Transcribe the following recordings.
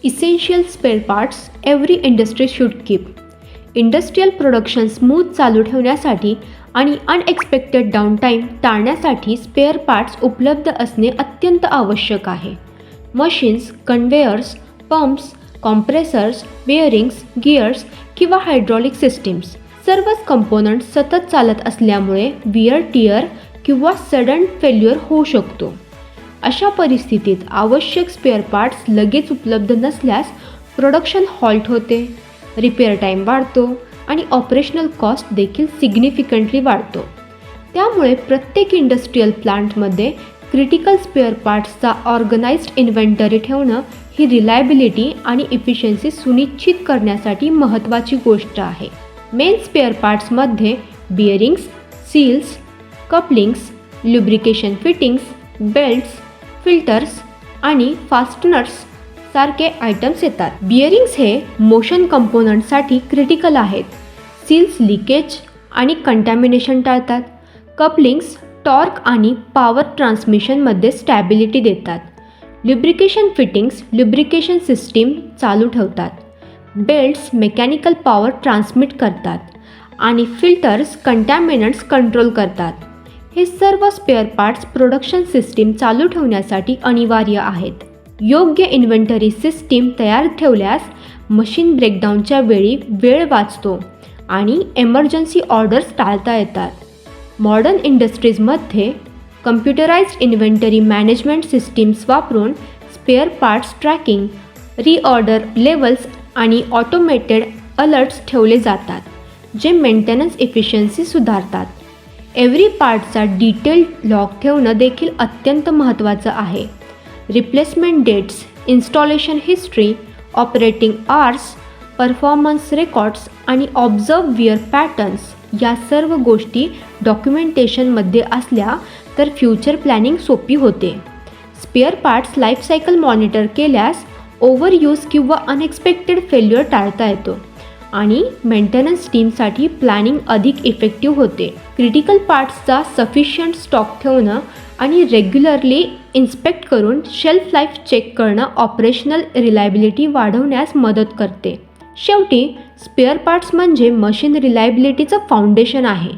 Essential spare parts every industry should keep. Industrial production smooth चालू ठेवण्यासाठी आणि unexpected डाऊनटाईम टाळण्यासाठी स्पेअर पार्ट्स उपलब्ध असणे अत्यंत आवश्यक आहे. मशीन्स, कन्व्हेयर्स, पंप्स, कॉम्प्रेसर्स, बेअरिंग्स, गिअर्स किंवा हायड्रॉलिक सिस्टीम्स सर्वच कंपोनंट्स सतत चालत असल्यामुळे विअर टिअर किंवा सडन फेल्युअर होऊ शकतो. अशा परिस्थितीत आवश्यक स्पेअर पार्ट्स लगेच उपलब्ध नसल्यास प्रोडक्शन हॉल्ट होते, रिपेअर टाईम वाढतो आणि ऑपरेशनल कॉस्ट देखील सिग्निफिकंटली वाढतो. त्यामुळे प्रत्येक इंडस्ट्रियल प्लांटमध्ये क्रिटिकल स्पेअर पार्ट्सचा ऑर्गनाइज्ड इन्व्हेंटरी ठेवणं ही रिलायबिलिटी आणि इफिशियन्सी सुनिश्चित करण्यासाठी महत्त्वाची गोष्ट आहे. मेन स्पेअर पार्ट्समध्ये bearings, seals, couplings, lubrication fittings, belts, filters आणि फास्टनर्स सारखे आयटम्स येतात. बिअरिंग्स हे मोशन कंपोनंटसाठी क्रिटिकल आहेत. सील्स लिकेज आणि कंटॅमिनेशन टाळतात. कपलिंग्स टॉर्क आणि पॉवर ट्रान्समिशनमध्ये स्टॅबिलिटी देतात. ल्युब्रिकेशन फिटिंग्स ल्युब्रिकेशन सिस्टीम चालू ठेवतात. बेल्ट्स मेकॅनिकल पॉवर ट्रान्समिट करतात आणि फिल्टर्स कंटॅमिनंट्स कंट्रोल करतात. हे सर्व स्पेअर पार्ट्स प्रोडक्शन सिस्टीम चालू ठेवण्यासाठी अनिवार्य आहेत. योग्य इन्व्हेंटरी सिस्टीम तयार ठेवल्यास मशीन ब्रेकडाऊनच्या वेळी वेळ वाचतो आणि एमर्जन्सी ऑर्डर्स टाळता येतात. मॉडर्न इंडस्ट्रीजमध्ये कम्प्युटराइज्ड इन्व्हेंटरी मॅनेजमेंट सिस्टीम्स वापरून spare parts tracking, reorder levels आणि ऑटोमेटेड अलर्ट्स ठेवले जातात, जे मेंटेनन्स इफिशियन्सी सुधारतात. एव्हरी पार्टचा डिटेल्ड लॉग ठेवणं देखील अत्यंत महत्त्वाचं आहे. Replacement dates, installation history, operating hours, performance records आणि ऑब्झर्व विअर पॅटर्न्स या सर्व गोष्टी डॉक्युमेंटेशनमध्ये असल्या तर फ्युचर प्लॅनिंग सोपी होते. स्पेअर पार्ट्स लाईफसायकल मॉनिटर केल्यास ओव्हरयूज किंवा अनएक्सपेक्टेड फेल्युअर टाळता येतो आणि मेंटेनन्स टीमसाठी प्लॅनिंग अधिक इफेक्टिव्ह होते. क्रिटिकल पार्ट्सचा सफिशियंट स्टॉक ठेवणं आणि रेग्युलरली इन्स्पेक्ट करून शेल्फ लाईफ चेक करणं ऑपरेशनल रिलायबिलिटी वाढवण्यास मदत करते. शेवटी स्पेअर पार्ट्स म्हणजे मशीन रिलायबिलिटीचं फाउंडेशन आहे.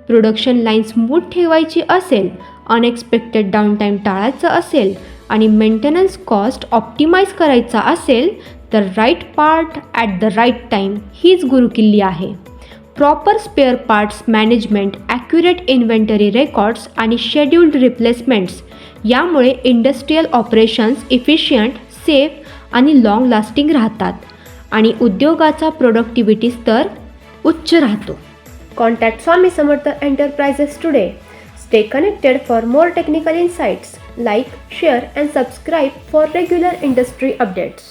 प्रोडक्शन लाईन स्मूथ ठेवायची असेल, अनएक्सपेक्टेड डाऊनटाईम टाळायचं असेल आणि मेंटेनन्स कॉस्ट ऑप्टिमाइज करायचा असेल तर right part at the right time हीच गुरुकिल्ली आहे. Proper spare parts management, accurate inventory records आणि शेड्यूल्ड रिप्लेसमेंट्स यामुळे इंडस्ट्रियल ऑपरेशन्स इफिशियंट, सेफ आणि लाँग लास्टिंग राहतात आणि उद्योगाचा प्रोडक्टिव्हिटी स्तर उच्च राहतो. Contact Swami Samarth enterprises today. Stay connected for more technical insights. Like, share and subscribe for regular industry updates.